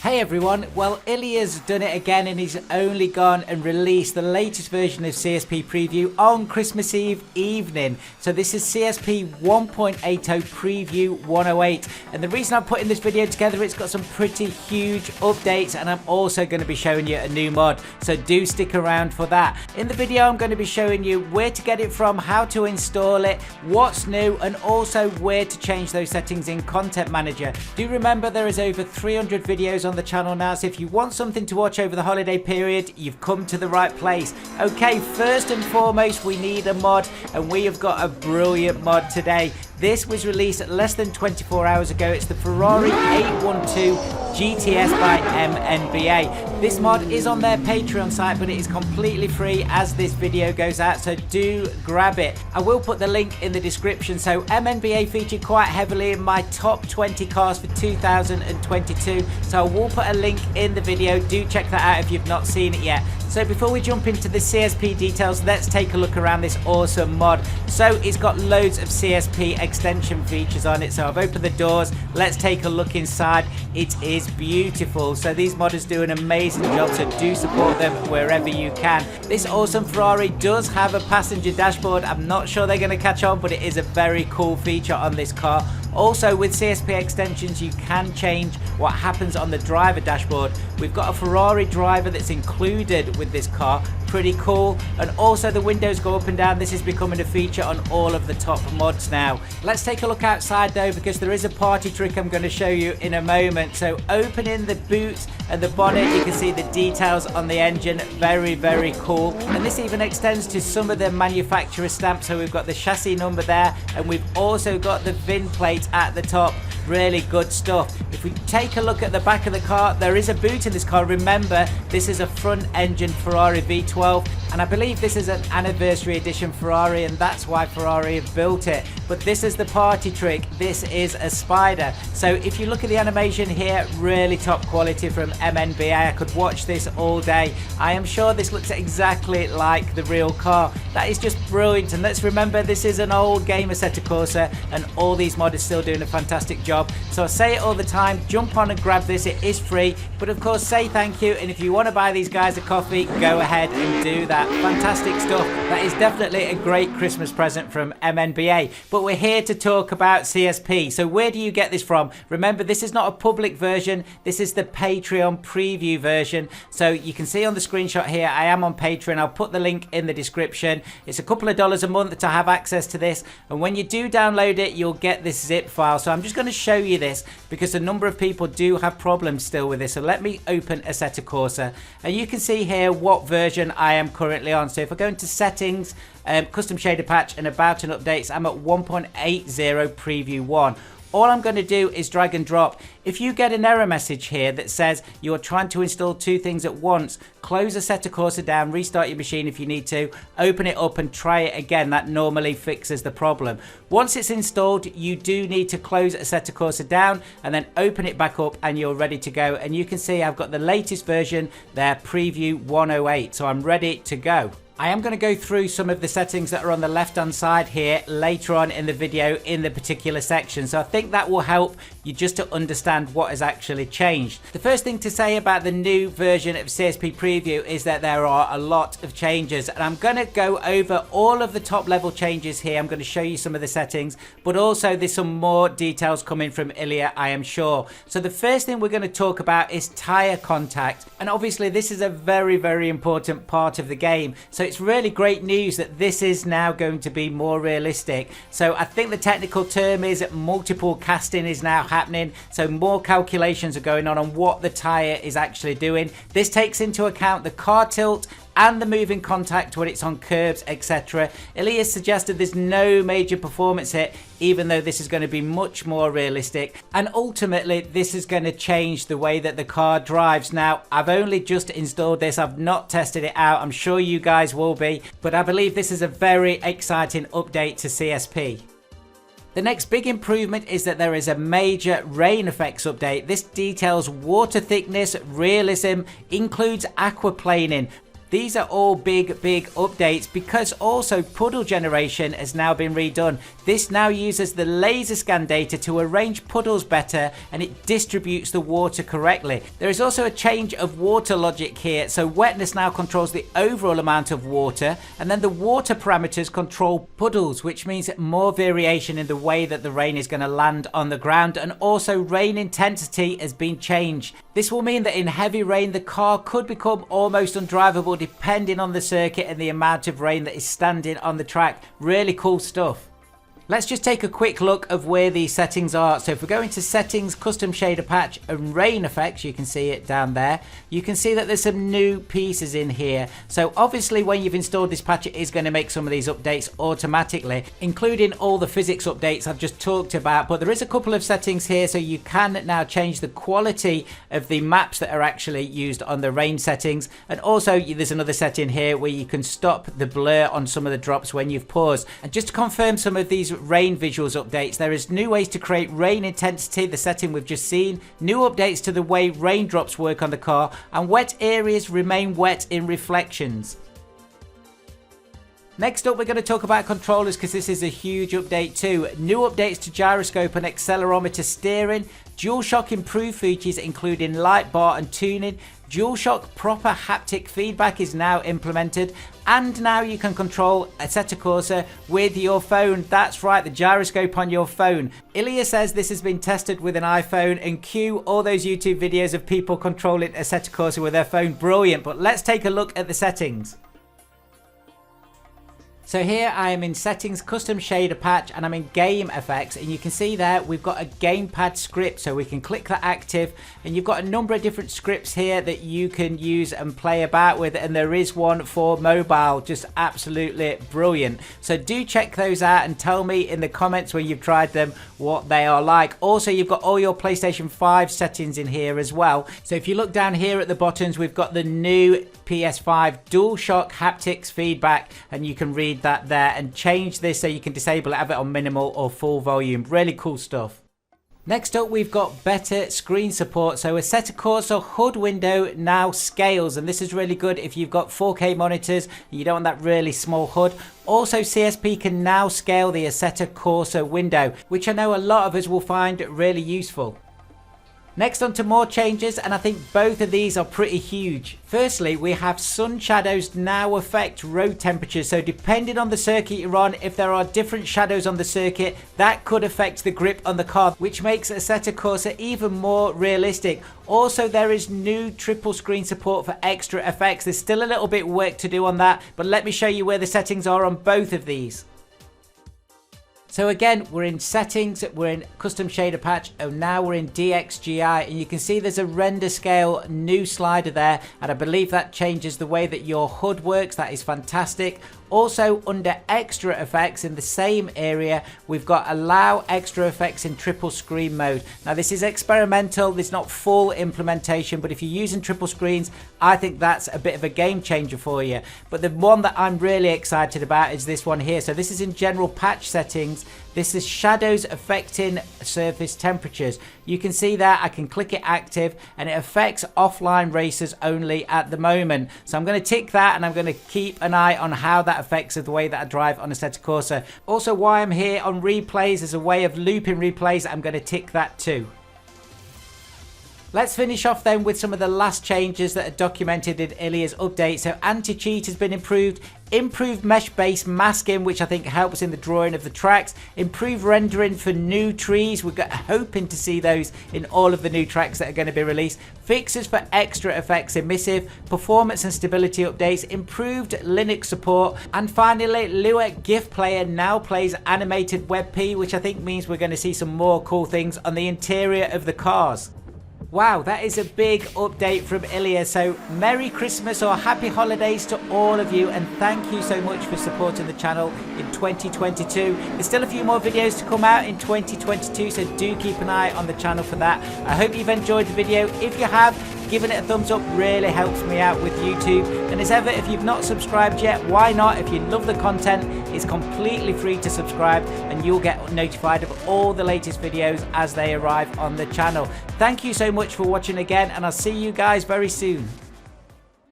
Hey everyone, well Ilya's done it again and he's only gone and released the latest version of CSP Preview on Christmas Eve evening. So this is CSP 1.80 Preview 108, and the reason I'm putting this video together, it's got some pretty huge updates, and I'm also going to be showing you a new mod, so do stick around for that. In the video I'm going to be showing you where to get it from, how to install it, what's new, and also where to change those settings in Content Manager. Do remember there is over 300 videos on the channel now, so if you want something to watch over the holiday period, you've come to the right place. Okay, first and foremost we need a mod, and we have got a brilliant mod today. This was released less than 24 hours ago. It's the Ferrari 812 GTS by MNBA. This mod is on their Patreon site, but it is completely free as this video goes out, so do grab it. I will put the link in the description. So MNBA featured quite heavily in my top 20 cars for 2022, so I will put a link in the video. Do check that out if you've not seen it yet. So before we jump into the CSP details, let's take a look around this awesome mod. So it's got loads of CSP extension features on it. So I've opened the doors. Let's take a look inside. It is beautiful. So these modders do an amazing job, so do support them wherever you can. This awesome Ferrari does have a passenger dashboard. I'm not sure they're going to catch on, but it is a very cool feature on this car. Also, with CSP extensions, you can change what happens on the driver dashboard. We've got a Ferrari driver that's included with this car. Pretty cool. And also the windows go up and down. This is becoming a feature on all of the top mods now. Let's take a look outside though, because there is a party trick I'm going to show you in a moment. So opening the boot and the bonnet, you can see the details on the engine. Very, very cool. And this even extends to some of the manufacturer stamps. So we've got the chassis number there, and we've also got the VIN plate at the top. Really good stuff. If we take a look at the back of the car, there is a boot in this car. Remember, this is a front engine Ferrari V12, and I believe this is an anniversary edition Ferrari, and that's why Ferrari have built it. But this is the party trick. This is a spider. So if you look at the animation here, really top quality from MNBA. I could watch this all day. I am sure this looks exactly like the real car. That is just brilliant. And let's remember, this is an old gamer set of Corsair, and all these modders still doing a fantastic job. So I say it all the time, jump on and grab this. It is free, but of course say thank you, and if you want to buy these guys a coffee, go ahead and do that. Fantastic stuff. That is definitely a great Christmas present from MNBA. But we're here to talk about CSP. So where do you get this from? Remember, this is not a public version. This is the Patreon preview version. So you can see on the screenshot here, I am on Patreon. I'll put the link in the description. It's a couple of dollars a month to have access to this, and when you do download it, you'll get this zip file. So I'm just going to show you this because a number of people do have problems still with this. So let me open Assetto Corsa, and you can see here what version I am currently on. So if I go into settings, custom shader patch, and about and updates, I'm at 1.80 preview 1. All I'm going to do is drag and drop. If you get an error message here that says you're trying to install two things at once, close Assetto Corsa down, restart your machine if you need to, open it up and try it again. That normally fixes the problem. Once it's installed, you do need to close Assetto Corsa down and then open it back up, and you're ready to go. And you can see I've got the latest version there, preview 108, so I'm ready to go. I am going to go through some of the settings that are on the left hand side here later on in the video in the particular section, so I think that will help you just to understand what has actually changed. The first thing to say about the new version of CSP Preview is that there are a lot of changes, and I'm going to go over all of the top level changes here. I'm going to show you some of the settings, but also there's some more details coming from Ilya, I am sure. So the first thing we're going to talk about is tire contact, and obviously this is a very, very important part of the game. So it's really great news that this is now going to be more realistic. So I think the technical term is multiple casting is now happening. So more calculations are going on what the tire is actually doing. This takes into account the car tilt and the moving contact when it's on curbs, etc. Ilya suggested there's no major performance hit, even though this is going to be much more realistic, and ultimately this is going to change the way that the car drives. Now, I've only just installed this, I've not tested it out, I'm sure you guys will be, but I believe this is a very exciting update to CSP. The next big improvement is that there is a major rain effects update. This details water thickness, realism, includes aquaplaning. These are all big updates because also puddle generation has now been redone. This now uses the laser scan data to arrange puddles better and it distributes the water correctly. There is also a change of water logic here, so wetness now controls the overall amount of water, and then the water parameters control puddles, which means more variation in the way that the rain is going to land on the ground, and also rain intensity has been changed. This will mean that in heavy rain the car could become almost undrivable depending on the circuit and the amount of rain that is standing on the track. Really cool stuff. Let's just take a quick look of where these settings are. So if we go into settings, custom shader patch and rain effects, you can see it down there. You can see that there's some new pieces in here. So obviously when you've installed this patch, it is going to make some of these updates automatically, including all the physics updates I've just talked about. But there is a couple of settings here, so you can now change the quality of the maps that are actually used on the rain settings. And also there's another setting here where you can stop the blur on some of the drops when you've paused. And just to confirm some of these rain visuals updates, there is new ways to create rain intensity, the setting we've just seen, new updates to the way raindrops work on the car, and wet areas remain wet in reflections. Next up, we're going to talk about controllers because this is a huge update too. New updates to gyroscope and accelerometer steering, DualShock improved features including light bar and tuning, DualShock proper haptic feedback is now implemented, and now you can control Assetto Corsa with your phone. That's right, the gyroscope on your phone. Ilya says this has been tested with an iPhone, and cue all those YouTube videos of people controlling Assetto Corsa with their phone. Brilliant, but let's take a look at the settings. So here I am in settings, custom shader patch, and I'm in game effects, and you can see there we've got a gamepad script, so we can click that active, and you've got a number of different scripts here that you can use and play about with, and there is one for mobile, just absolutely brilliant. So do check those out and tell me in the comments when you've tried them what they are like. Also, you've got all your PlayStation 5 settings in here as well. So if you look down here at the buttons, we've got the new PS5 DualShock haptics feedback, and you can read that there and change this so you can disable it, have it on minimal or full volume. Really cool stuff. Next up, we've got better screen support. So Assetto Corsa HUD window now scales, and this is really good if you've got 4K monitors and you don't want that really small HUD. Also, CSP can now scale the Assetto Corsa window, which I know a lot of us will find really useful. Next on to more changes, and I think both of these are pretty huge. Firstly, we have sun shadows now affect road temperatures, so depending on the circuit you're on, if there are different shadows on the circuit, that could affect the grip on the car, which makes Assetto Corsa even more realistic. Also, there is new triple screen support for extra effects. There's still a little bit work to do on that, but let me show you where the settings are on both of these. So again, we're in settings, we're in custom shader patch, and now we're in DXGI, and you can see there's a render scale new slider there, and I believe that changes the way that your HUD works. That is fantastic. Also, under extra effects in the same area, we've got allow extra effects in triple screen mode. Now this is experimental, there's not full implementation, but if you're using triple screens, I think that's a bit of a game changer for you. But the one that I'm really excited about is this one here. So this is in general patch settings. This is shadows affecting surface temperatures. You can see there I can click it active, and it affects offline racers only at the moment. So I'm going to tick that, and I'm going to keep an eye on how that affects the way that I drive on Assetto Corsa. Also, while I'm here on replays, as a way of looping replays, I'm going to tick that too. Let's finish off then with some of the last changes that are documented in Ilya's update. So anti-cheat has been improved, improved mesh-based masking, which I think helps in the drawing of the tracks, improved rendering for new trees. We're hoping to see those in all of the new tracks that are going to be released, fixes for extra effects emissive, performance and stability updates, improved Linux support, and finally Lua GIF Player now plays animated WebP, which I think means we're going to see some more cool things on the interior of the cars. Wow, that is a big update from Ilya. So Merry Christmas or Happy Holidays to all of you, and thank you so much for supporting the channel in 2022. There's still a few more videos to come out in 2022, so do keep an eye on the channel for that. I hope you've enjoyed the video. If you have, giving it a thumbs up really helps me out with YouTube. And as ever, if you've not subscribed yet, why not? If you love the content, it's completely free to subscribe, and you'll get notified of all the latest videos as they arrive on the channel. Thank you so much for watching again, and I'll see you guys very soon.